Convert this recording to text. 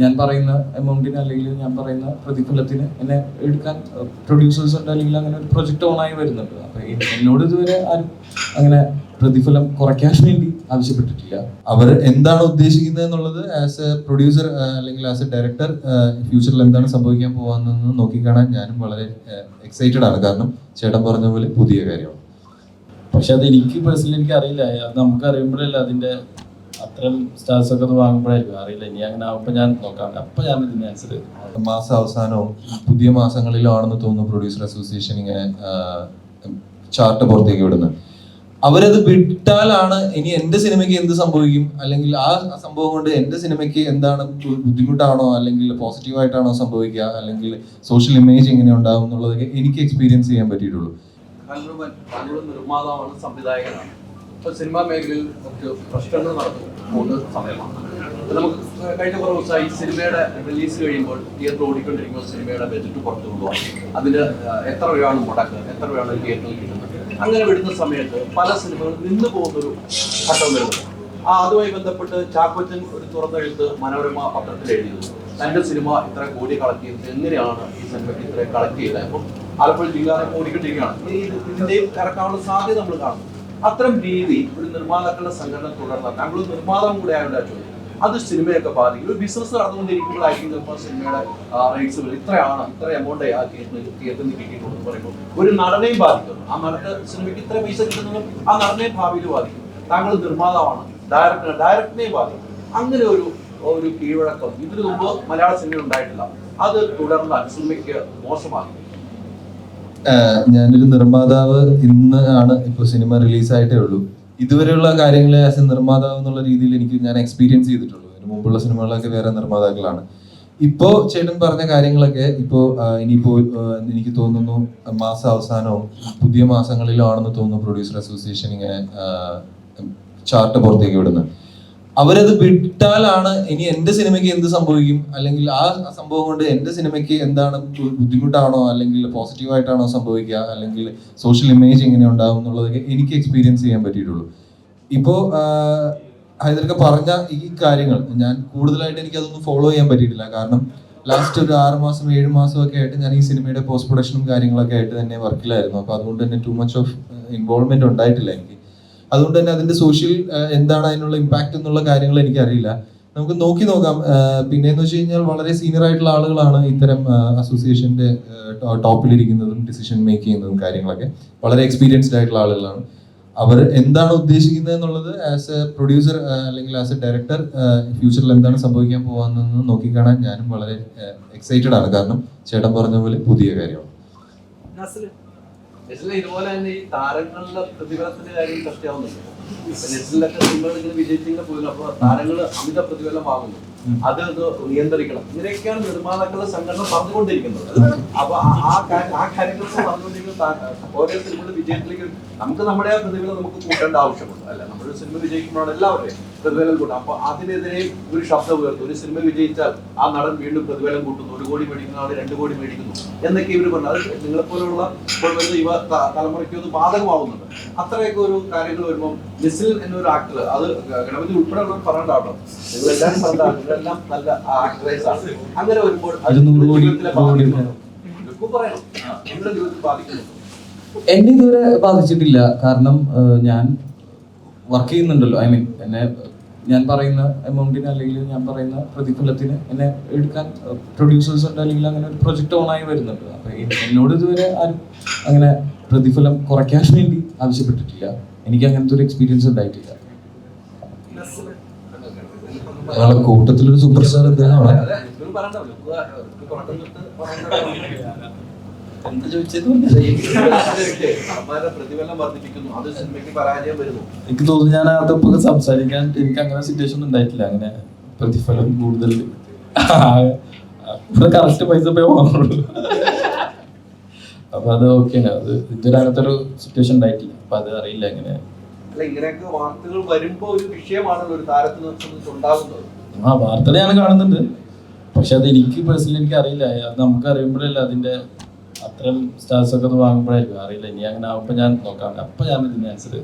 ഞാൻ പറയുന്ന എമൗണ്ടിന് അല്ലെങ്കിൽ ഞാൻ പറയുന്ന പ്രതിഫലത്തിന് എന്നെ എടുക്കാൻ പ്രൊഡ്യൂസേഴ്സ് ഉണ്ട്, അല്ലെങ്കിൽ അങ്ങനെ ഒരു പ്രൊജക്റ്റ് ഓണായി വരുന്നുണ്ട്. അപ്പൊ എന്നോട് ഇതുവരെ ആരും അങ്ങനെ പ്രതിഫലം കുറയ്ക്കാൻ വേണ്ടി ആവശ്യപ്പെട്ടിട്ടില്ല. അവർ എന്താണ് ഉദ്ദേശിക്കുന്നത് എന്നുള്ളത് ആസ് എ പ്രൊഡ്യൂസർ അല്ലെങ്കിൽ ആസ് എ ഡയറക്ടർ ഫ്യൂച്ചറിൽ എന്താണ് സംഭവിക്കാൻ പോകാമെന്ന് നോക്കിക്കാണാൻ ഞാനും വളരെ എക്സൈറ്റഡ് ആണ്. കാരണം ചേട്ടൻ പറഞ്ഞ പോലെ പുതിയ കാര്യമാണ്. പക്ഷെ അത് എനിക്ക് പേഴ്സണലി എനിക്ക് അറിയില്ല. അത് നമുക്ക് അറിയുമ്പോഴല്ല അതിന്റെ അത്തരം സ്റ്റാർസ് ഒക്കെ വാങ്ങുമ്പോഴായിരിക്കും അറിയില്ല. ഇനി അങ്ങനെ ആവുമ്പോൾ ഞാൻ നോക്കാം. അപ്പൊ ഞാൻ ഇതിന് ആൻസർ മാസ അവസാനവും പുതിയ മാസങ്ങളിലും ആണെന്ന് തോന്നുന്നു പ്രൊഡ്യൂസർ അസോസിയേഷൻ ഇങ്ങനെ ചാർട്ട് പുറത്തേക്ക് വിടുന്നത്. അവരത് വിട്ടാലാണ് ഇനി എന്റെ സിനിമയ്ക്ക് എന്ത് സംഭവിക്കും, അല്ലെങ്കിൽ ആ സംഭവം കൊണ്ട് എന്റെ സിനിമയ്ക്ക് എന്താണ് ബുദ്ധിമുട്ടാണോ അല്ലെങ്കിൽ പോസിറ്റീവായിട്ടാണോ സംഭവിക്കുക, അല്ലെങ്കിൽ സോഷ്യൽ ഇമേജ് എങ്ങനെ ഉണ്ടാവും എന്നുള്ളതൊക്കെ എനിക്ക് എക്സ്പീരിയൻസ് ചെയ്യാൻ പറ്റിയിട്ടുള്ളൂ. നിർമ്മാതാവാണ്, സംവിധായകനാണ്. ഇപ്പൊ സിനിമാ മേഖലയിൽ കുറച്ച് പ്രശ്നങ്ങൾ നടന്നു പോകുന്ന സമയമാണ്. നമുക്ക് കഴിഞ്ഞ കുറേ ദിവസമായി സിനിമയുടെ റിലീസ് കഴിയുമ്പോൾ തിയേറ്റർ ഓടിക്കൊണ്ടിരിക്കുമ്പോൾ സിനിമയുടെ ബജറ്റ് പുറത്തു കൊണ്ടുപോകാം, അതിന് എത്ര രൂപയാണ് മുടക്ക്, എത്ര രൂപയാണ് തിയേറ്ററിൽ കിട്ടുന്നത്. അങ്ങനെ വിടുന്ന സമയത്ത് പല സിനിമകളും നിന്ന് പോകുന്നൊരു ഘട്ടം വരുന്നത്. അതുമായി ബന്ധപ്പെട്ട് ചാക്കോച്ചൻ ഒരു തുറന്നെഴുത്ത് മനോരമ പത്രത്തിൽ എഴുതിയത്, തന്റെ സിനിമ ഇത്ര കോടി കളക്ട് ചെയ്തത് എങ്ങനെയാണ് ഈ സിനിമയ്ക്ക് ഇത്ര കളക്ട് ചെയ്തത്. അപ്പം ആലപ്പുഴ ജില്ലാതെ ഓടിക്കൊണ്ടിരിക്കുകയാണ്. ഇതിന്റെയും ഇറക്കാനുള്ള സാധ്യത നമ്മൾ കാണുന്നു. അത്തരം രീതി ഒരു നിർമ്മാതാക്കളുടെ സംഘടന തുടർന്നാൽ, താങ്കൾ നിർമ്മാതാവും കൂടെ ആയതുകൊണ്ട് ചോദിച്ചു, അത് സിനിമയൊക്കെ ബാധിക്കും. ഒരു ബിസിനസ് നടന്നുകൊണ്ടിരിക്കുമ്പോഴായിരിക്കും ചിലപ്പോൾ സിനിമയുടെ റൈറ്റ്സുകൾ ഇത്രയാണ്, ഇത്ര എമൗണ്ട് ആ തിയേറ്ററിൽ കിട്ടിയിട്ടുള്ളൂ എന്ന് പറയുമ്പോൾ ഒരു നടനെയും ബാധിക്കുന്നു. ആ നടന് സിനിമയ്ക്ക് ഇത്ര പൈസ കിട്ടുന്നതും ആ നടനെ ഭാവിയിൽ ബാധിക്കും. താങ്കൾ നിർമ്മാതാവാണ്, ഡയറക്ടറിനെ ബാധിക്കും. അങ്ങനെ ഒരു കീഴ്വഴക്കം ഇതിനു മുമ്പ് മലയാള സിനിമയിൽ ഉണ്ടായിട്ടില്ല. അത് തുടർന്നാൽ സിനിമയ്ക്ക് മോശമാകും. ഞാനൊരു നിർമ്മാതാവ് ഇന്ന് ആണ് ഇപ്പൊ സിനിമ റിലീസായിട്ടേ ഉള്ളൂ. ഇതുവരെയുള്ള കാര്യങ്ങൾ ആസ് എ നിർമ്മാതാവ് എന്നുള്ള രീതിയിൽ ഞാൻ എക്സ്പീരിയൻസ് ചെയ്തിട്ടുള്ളൂ. ഇതിന് മുമ്പുള്ള സിനിമകളൊക്കെ വേറെ നിർമ്മാതാക്കളാണ്. ഇപ്പോ ചേട്ടൻ പറഞ്ഞ കാര്യങ്ങളൊക്കെ ഇനിയിപ്പോ എനിക്ക് തോന്നുന്നു മാസ അവസാനവും പുതിയ മാസങ്ങളിലും ആണെന്ന് തോന്നുന്നു പ്രൊഡ്യൂസർ അസോസിയേഷൻ ഇങ്ങനെ ചാർട്ട് പുറത്തേക്ക് വിടുന്നത്. അവരത് വിട്ടാലാണ് ഇനി എന്റെ സിനിമയ്ക്ക് എന്ത് സംഭവിക്കും, അല്ലെങ്കിൽ ആ സംഭവം കൊണ്ട് എന്റെ സിനിമയ്ക്ക് എന്താണ് ബുദ്ധിമുട്ടാണോ അല്ലെങ്കിൽ പോസിറ്റീവായിട്ടാണോ സംഭവിക്കുക, അല്ലെങ്കിൽ സോഷ്യൽ ഇമേജ് എങ്ങനെ ഉണ്ടാവും എന്നുള്ളതൊക്കെ എനിക്ക് എക്സ്പീരിയൻസ് ചെയ്യാൻ പറ്റിയിട്ടുള്ളൂ. ഇപ്പോ ഹൈദരൊക്കെ പറഞ്ഞ ഈ കാര്യങ്ങൾ ഞാൻ കൂടുതലായിട്ട് എനിക്കതൊന്നും ഫോളോ ചെയ്യാൻ പറ്റിയിട്ടില്ല. കാരണം ലാസ്റ്റ് ഒരു 6 മാസം 7 മാസം ഒക്കെ ആയിട്ട് ഞാൻ ഈ സിനിമയുടെ പോസ്റ്റ് പ്രൊഡക്ഷനും കാര്യങ്ങളൊക്കെ ആയിട്ട് തന്നെ വർക്കിലായിരുന്നു. അപ്പൊ അതുകൊണ്ട് തന്നെ ടു മച്ച് ഓഫ് ഇൻവോൾവ്മെന്റ് ഉണ്ടായിട്ടില്ല എനിക്ക്. അതുകൊണ്ട് തന്നെ അതിന്റെ സോഷ്യൽ എന്താണ് അതിനുള്ള ഇമ്പാക്ട് എന്നുള്ള കാര്യങ്ങൾ എനിക്കറിയില്ല. നമുക്ക് നോക്കാം. പിന്നെന്ന് വെച്ച് കഴിഞ്ഞാൽ വളരെ സീനിയർ ആയിട്ടുള്ള ആളുകളാണ് ഇത്തരം അസോസിയേഷന്റെ ടോപ്പിലിരിക്കുന്നതും ഡിസിഷൻ മേക്ക് ചെയ്യുന്നതും കാര്യങ്ങളൊക്കെ വളരെ എക്സ്പീരിയൻസ്ഡ് ആയിട്ടുള്ള ആളുകളാണ്. അവർ എന്താണ് ഉദ്ദേശിക്കുന്നത് എന്നുള്ളത് ആസ് എ പ്രൊഡ്യൂസർ അല്ലെങ്കിൽ ആസ് എ ഡയറക്ടർ ഫ്യൂച്ചറിൽ എന്താണ് സംഭവിക്കാൻ പോകാമെന്ന് നോക്കിക്കാണാൻ ഞാനും വളരെ എക്സൈറ്റഡ് ആണ്. കാരണം ചേട്ടൻ പറഞ്ഞ പോലെ പുതിയ കാര്യമാണ്. ഇതുപോലെ തന്നെ ഈ താരങ്ങളുടെ പ്രതിഫലത്തിന്റെ കാര്യം ചർച്ചയാവുന്നുണ്ട്. നെറ്റിലൊക്കെ സിനിമകൾ ഇങ്ങനെ വിജയിച്ചിങ്ങനെ പോയില്ല. അപ്പൊ താരങ്ങൾ അമിത പ്രതിഫലം വാങ്ങുന്നു, അത് നിയന്ത്രിക്കണം. ഇങ്ങനെയൊക്കെയാണ് നിർമ്മാതാക്കളുടെ സംഘടന പറഞ്ഞുകൊണ്ടിരിക്കുന്നത്. അപ്പൊ ആ കാര്യങ്ങളൊക്കെ പറഞ്ഞുകൊണ്ടിരിക്കുന്ന ഓരോ സിനിമയുടെ വിജയത്തിലേക്ക് നമുക്ക് നമ്മുടെ ആ പ്രതിഫലം നമുക്ക് കൂട്ടേണ്ട ആവശ്യമുണ്ട്. അല്ല, നമ്മുടെ സിനിമ വിജയിക്കുമ്പോഴാണ് എല്ലാവരുടെയും പ്രതിഫലം കൂട്ടും. അപ്പൊ അതിനെതിരെ ഒരു ശബ്ദം ഉയർത്തും. ഒരു സിനിമ വിജയിച്ചാൽ ആ നടൻ വീണ്ടും പ്രതിഫലം കൂട്ടുന്നു, 1 കോടി മേടിക്കുന്ന ആൾ 2 കോടി മേടിക്കുന്നു എന്നൊക്കെ ഇവർ പറഞ്ഞു. അത് നിങ്ങളെപ്പോലുള്ള ഇപ്പോൾ വരുന്ന യുവ തലമുറയ്ക്ക് ഒന്ന് ബാധകമാവുന്നുണ്ട്. അത്രയൊക്കെ ഒരു കാര്യങ്ങൾ വരുമ്പോൾ നിസിൽ എന്നൊരു ആക്ടർ, അത് ഗണപതി ഉൾപ്പെടെയുള്ളവർ പറയണ്ടാവട്ടോ, നിങ്ങളെല്ലാവരും പറഞ്ഞാൽ നിങ്ങളെല്ലാം നല്ല ആക്ടറേഴ്സ് ആണ്. അങ്ങനെ വരുമ്പോൾ പറയണം നിങ്ങളുടെ ജീവിതത്തിൽ ബാധിക്കുന്നു. എന്നെ ഇതുവരെ ബാധിച്ചിട്ടില്ല. കാരണം ഞാൻ വർക്ക് ചെയ്യുന്നുണ്ടല്ലോ. ഞാൻ പറയുന്ന എമൗണ്ടിന് അല്ലെങ്കിൽ ഞാൻ പറയുന്ന പ്രതിഫലത്തിന് എന്നെ എടുക്കാൻ പ്രൊഡ്യൂസേഴ്സ് ഉണ്ട്, അല്ലെങ്കിൽ അങ്ങനെ ഒരു പ്രൊജക്റ്റ് ഓണായി വരുന്നുണ്ട്. അപ്പൊ എന്നോട് ഇതുവരെ ആരും അങ്ങനെ പ്രതിഫലം കുറയ്ക്കാൻ വേണ്ടി ആവശ്യപ്പെട്ടിട്ടില്ല. എനിക്ക് അങ്ങനത്തെ ഒരു എക്സ്പീരിയൻസ് ഉണ്ടായിട്ടില്ല. കൂട്ടത്തിലൊരു സൂപ്പർ സ്റ്റാർ അദ്ദേഹമാണ്. എനിക്ക് തോന്നുന്നു ഞാൻ അതൊക്കെ സംസാരിക്കാൻ എനിക്ക് അങ്ങനെ സിറ്റുവേഷൻ ഒന്നും ഉണ്ടായിട്ടില്ല. അങ്ങനെ പ്രതിഫലം കൂടുതൽ കറക്റ്റ് പൈസ പോയി വാങ്ങുള്ളൂ. അപ്പൊ അത് ഓക്കെയാണ്. അത് ഇതുവരെ അങ്ങനത്തെ ഒരു സിറ്റുവേഷൻ ഉണ്ടായിട്ടില്ല. അപ്പൊ അത് അറിയില്ല എങ്ങനെ. ഇങ്ങനെയൊക്കെ വാർത്തകൾ വരുമ്പോ ഒരു വിഷയമാണല്ലോ ഒരു താരത്തിന് ഉണ്ടാകുന്നത്. വാർത്തകൾ ഞാൻ കാണുന്നുണ്ട്. പക്ഷെ അത് എനിക്ക് പേഴ്സണലി എനിക്ക് അറിയില്ല. അത് നമുക്ക് അറിയുമ്പോഴല്ല അതിന്റെ അത്തരം സ്റ്റാർസ് ഒക്കെ വാങ്ങുമ്പോഴായിരിക്കും അറിയില്ല. ഇനി അങ്ങനെ ആവുമ്പോൾ ഞാൻ നോക്കാം. അപ്പൊ ഞാൻ ഇതിന് ആൻസർ